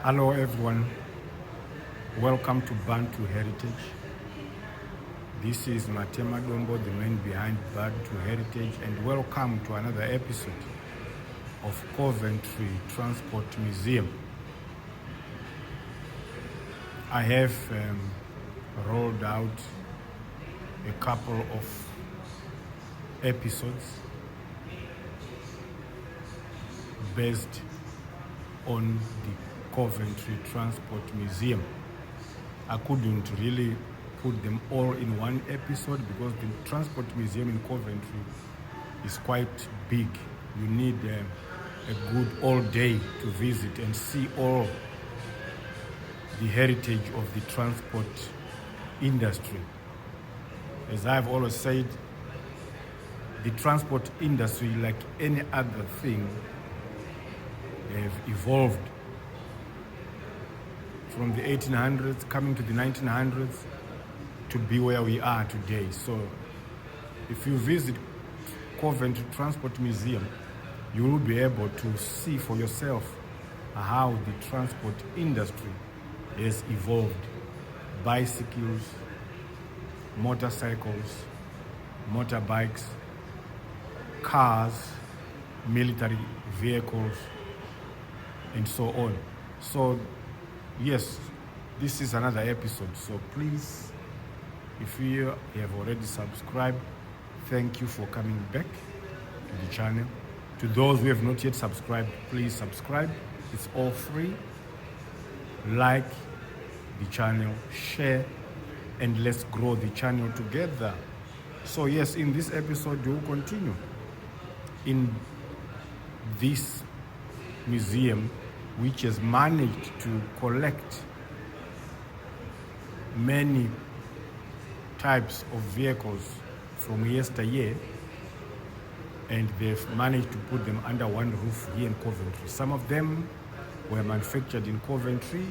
Hello everyone, welcome to Bantu Heritage. This is Matema Dombo, the man behind Bantu Heritage, and welcome to another episode of Coventry Transport Museum. I have rolled out a couple of episodes based on the Coventry Transport Museum. I couldn't really put them all in one episode because the Transport Museum in Coventry is quite big. You need a good all day to visit and see all the heritage of the transport industry. As I've always said, the transport industry, like any other thing, have evolved from the 1800s coming to the 1900s to be where we are today. So if you visit Coventry Transport Museum, you will be able to see for yourself how the transport industry has evolved. Bicycles, motorcycles, motorbikes, cars, military vehicles, and so on. So yes, this is another episode. So please, if you have already subscribed, thank you for coming back to the channel. To those who have not yet subscribed, please subscribe. It's all free. Like the channel, share, and let's grow the channel together. So yes, in this episode, we will continue in this museum, which has managed to collect many types of vehicles from yesteryear, and they've managed to put them under one roof here in Coventry. Some of them were manufactured in Coventry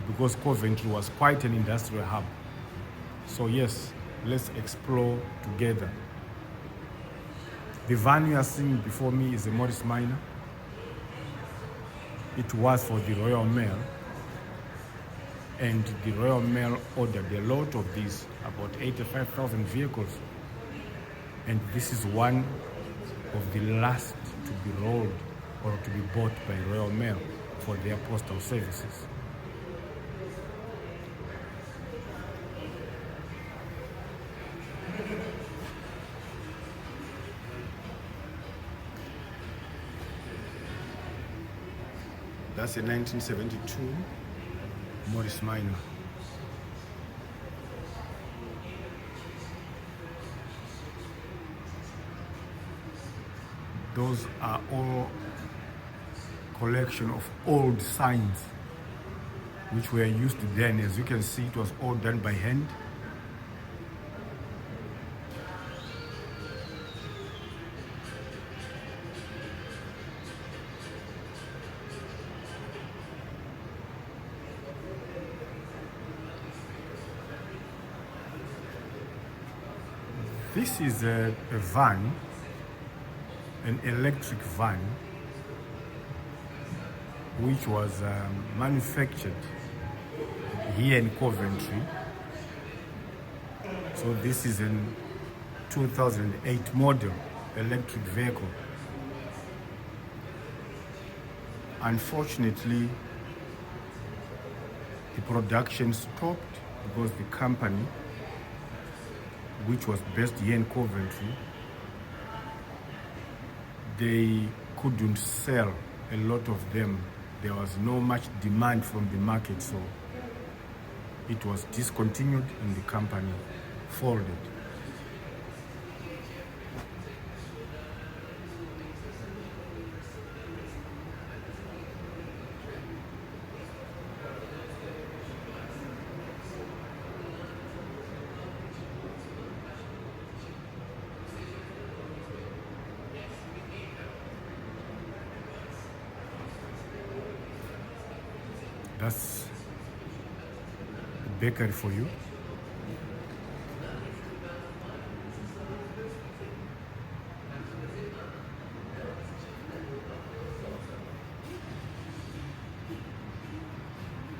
because Coventry was quite an industrial hub. So yes, let's explore together. The van you are seeing before me is a Morris Minor. It was for the Royal Mail, and the Royal Mail ordered a lot of these, about 85,000 vehicles, and this is one of the last to be rolled or to be bought by Royal Mail for their postal services. That's a 1972 Morris Minor. Those are all collection of old signs which were used then. As you can see, it was all done by hand. This is a van, an electric van, which was manufactured here in Coventry. So this is a 2008 model electric vehicle. Unfortunately, the production stopped because the company, which was based here in Coventry, they couldn't sell a lot of them. There was no much demand from the market, so it was discontinued and the company folded. That's a bakery for you.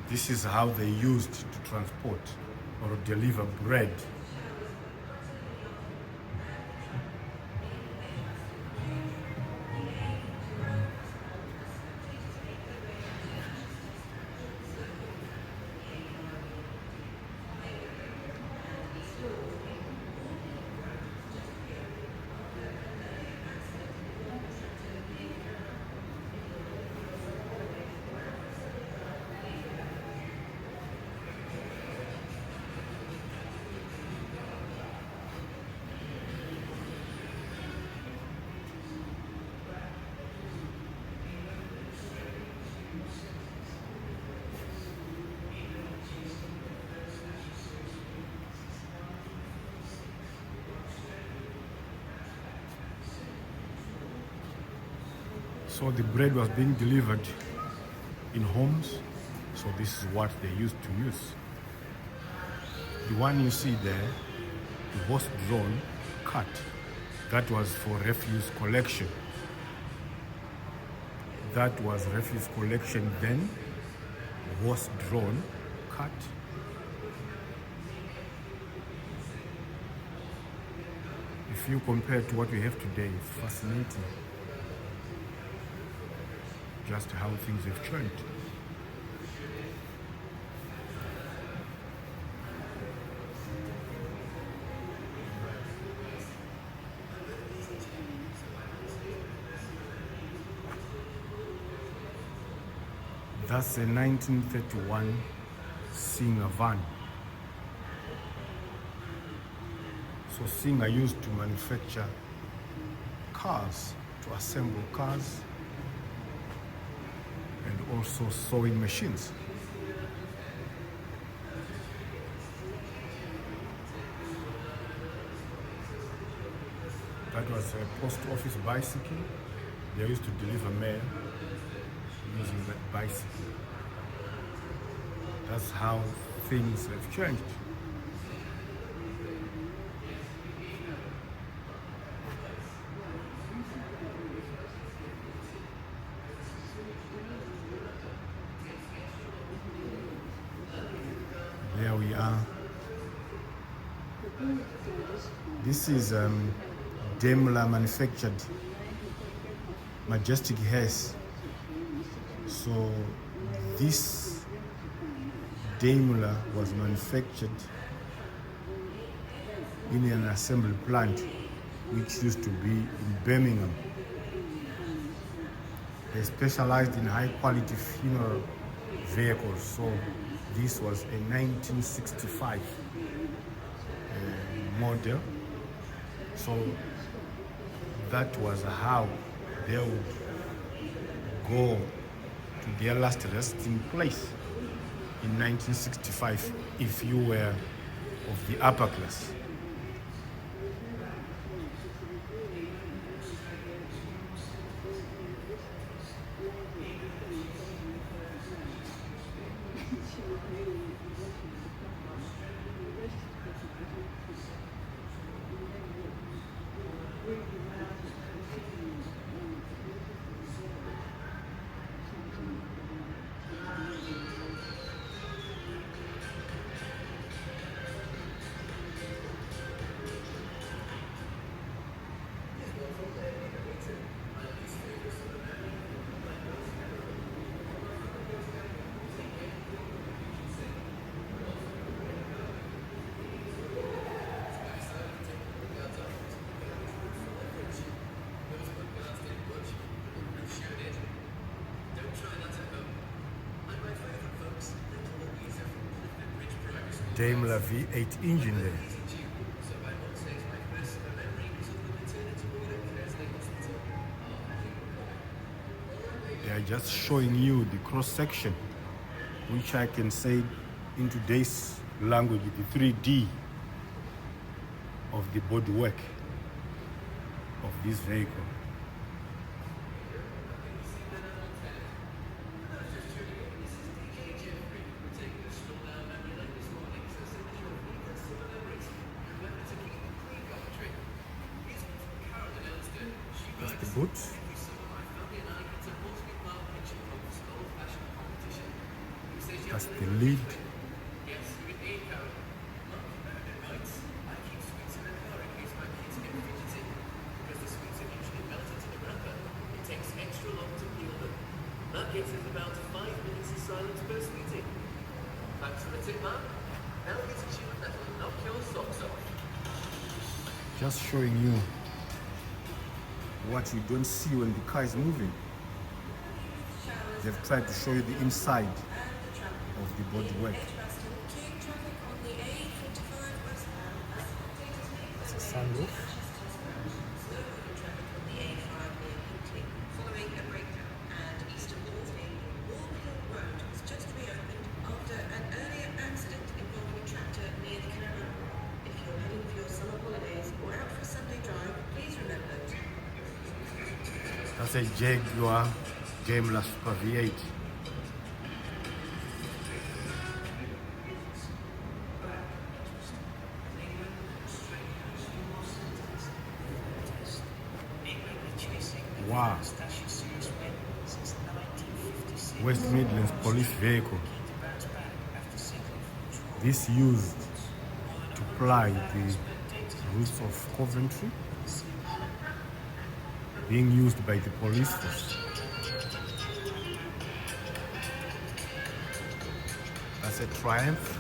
This is how they used to transport or deliver bread. So the bread was being delivered in homes. So this is what they used to use. The one you see there, the horse-drawn cart, that was for refuse collection. That was refuse collection then, horse-drawn cart. If you compare to what we have today, it's fascinating. Just how things have changed. That's a 1931 Singer van. So Singer used to manufacture cars, to assemble cars, and also sewing machines. That was a post office bicycle. They used to deliver mail using that bicycle. That's how things have changed. There we are. This is Daimler manufactured Majestic Hearse. So this Daimler was manufactured in an assembly plant which used to be in Birmingham. They specialized in high quality funeral vehicles. So this was a 1965 model. So that was how they would go to their last resting place in 1965 if you were of the upper class. Daimler V8 engine there. They are just showing you the cross section, which I can say in today's language, the 3D of the bodywork of this vehicle. That's the boots. That's the lid. That gives us about 5 minutes of silence per meeting. Thanks for the tip, man. Now get a tune that'll knock your socks off. Just showing you what you don't see when the car is moving. They've tried to show you the inside of the bodywork. It's a sunroof. That's a Jaguar Daimler Super V8. Wow. West Midlands police vehicle. This used to ply the routes of Coventry, being used by the police force. That's a Triumph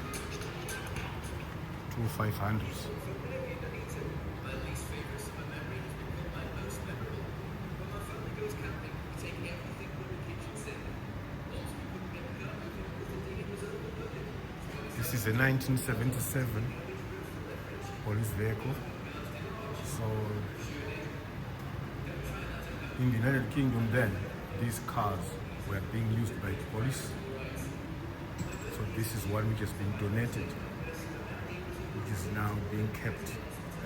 2500s. This is a 1977 police vehicle. So in the United Kingdom then, these cars were being used by the police. So this is one which has been donated, which is now being kept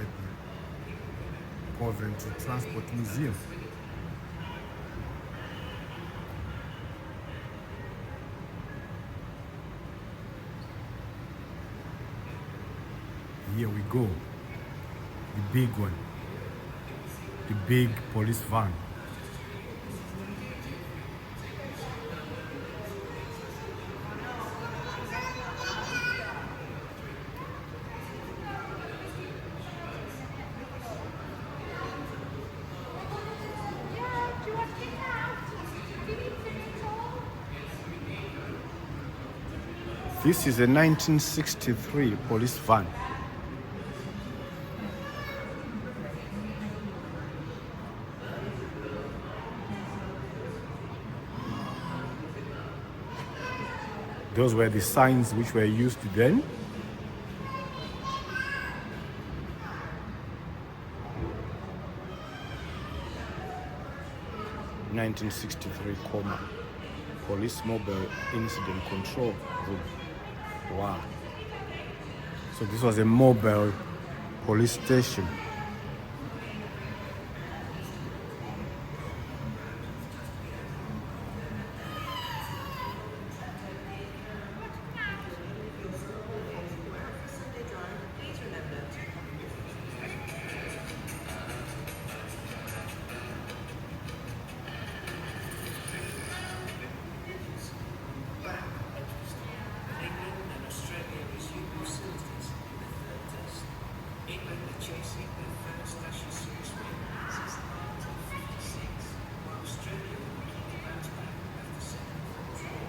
at the Coventry Transport Museum. Here we go, the big one, the big police van. This is a 1963 police van. Those were the signs which were used then. (1963) Police Mobile Incident Control Room. Wow. So this was a mobile police station.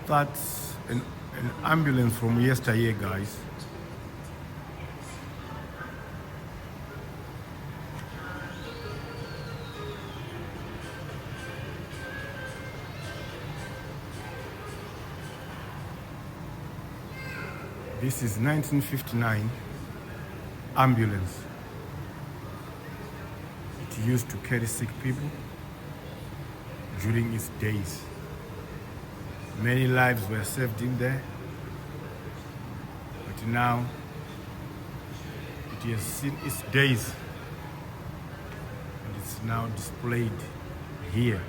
That's an ambulance from yesteryear, guys. This is 1959 ambulance. It used to carry sick people during its days. Many lives were saved in there, but now it has seen its days, and it's now displayed here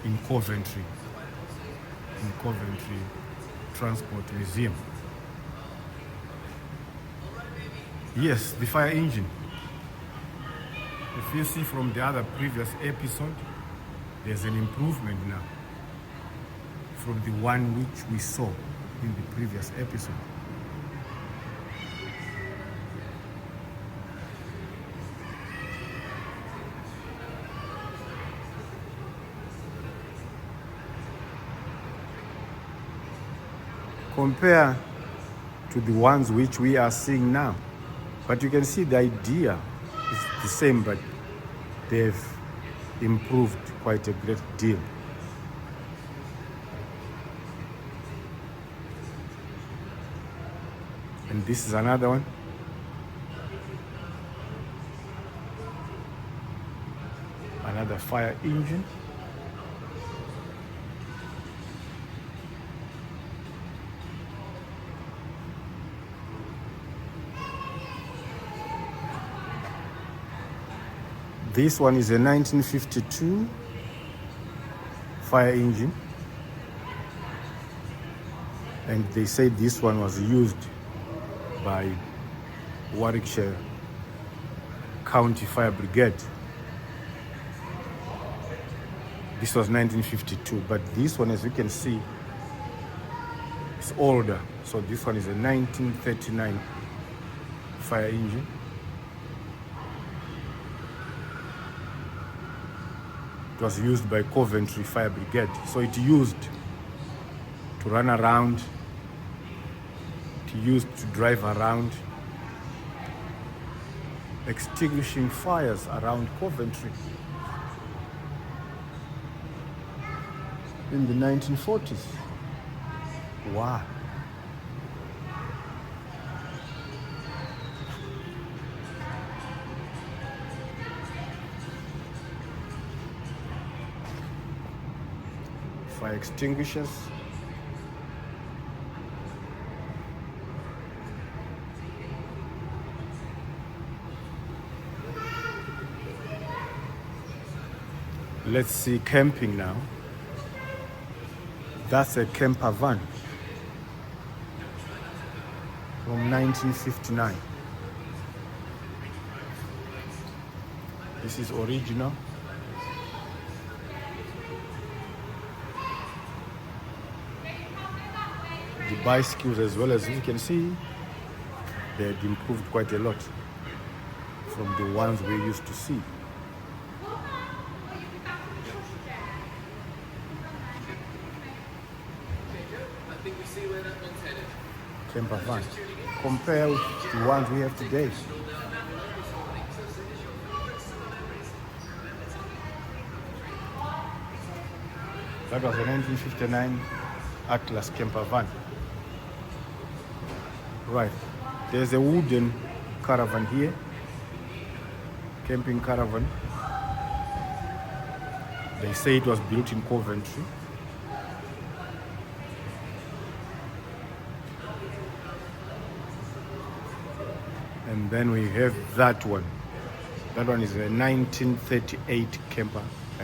in Coventry Transport Museum. Yes, the fire engine. If you see from the other previous episode, there's an improvement now. from the one which we saw in the previous episode. Compare to the ones which we are seeing now. But you can see the idea is the same, but they've improved quite a great deal. And this is another one. Another fire engine. This one is a 1952 fire engine, and they say this one was used by Warwickshire County Fire Brigade. This was 1952, but this one, as you can see, is older. So this one is a 1939 fire engine. It was used by Coventry Fire Brigade. So it used to run around, it used to drive around, extinguishing fires around Coventry in the 1940s. Wow. Fire extinguishers. Let's see camping now. That's a camper van from 1959. This is original. The bicycles, as well, as you can see, they had improved quite a lot from the ones we used to see. Camper van. Compare with the ones we have today. That was a 1959 Atlas camper van. Right, there's a wooden caravan here, camping caravan. They say it was built in Coventry. And then we have that one. That one is a 1938 camper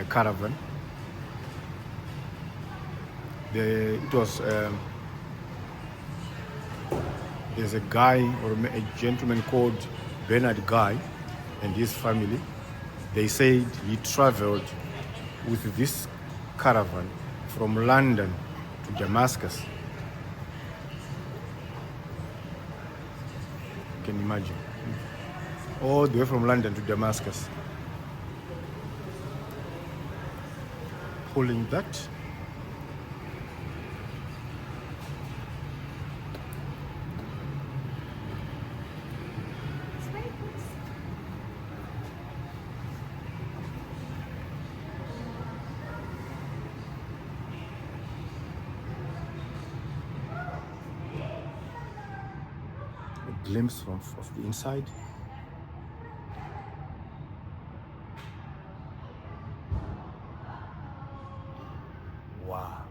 caravan. It was there's a guy or a gentleman called Bernard Guy and his family. They said he traveled with this caravan from London to Damascus. You can imagine. All the way from London to Damascus. Pulling that. Glimpse of the inside. Wow.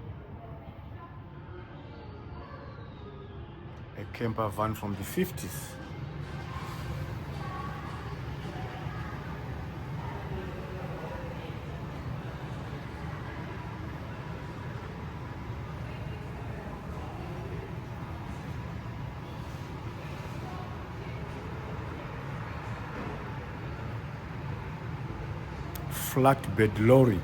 A camper van from the 50s. Flatbed lorry.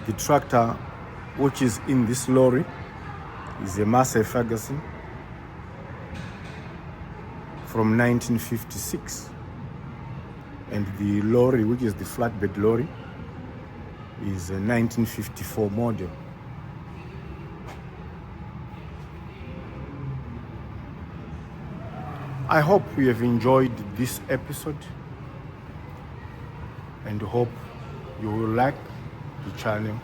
The tractor which is in this lorry is a Massey Ferguson from 1956, and the lorry, which is the flatbed lorry, is a 1954 model. I hope you have enjoyed this episode and hope you will like the channel,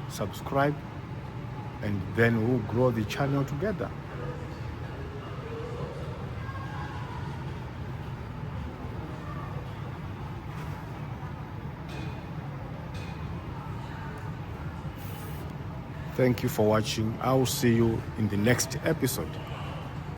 subscribe, and then we'll grow the channel together. Thank you for watching. I will see you in the next episode.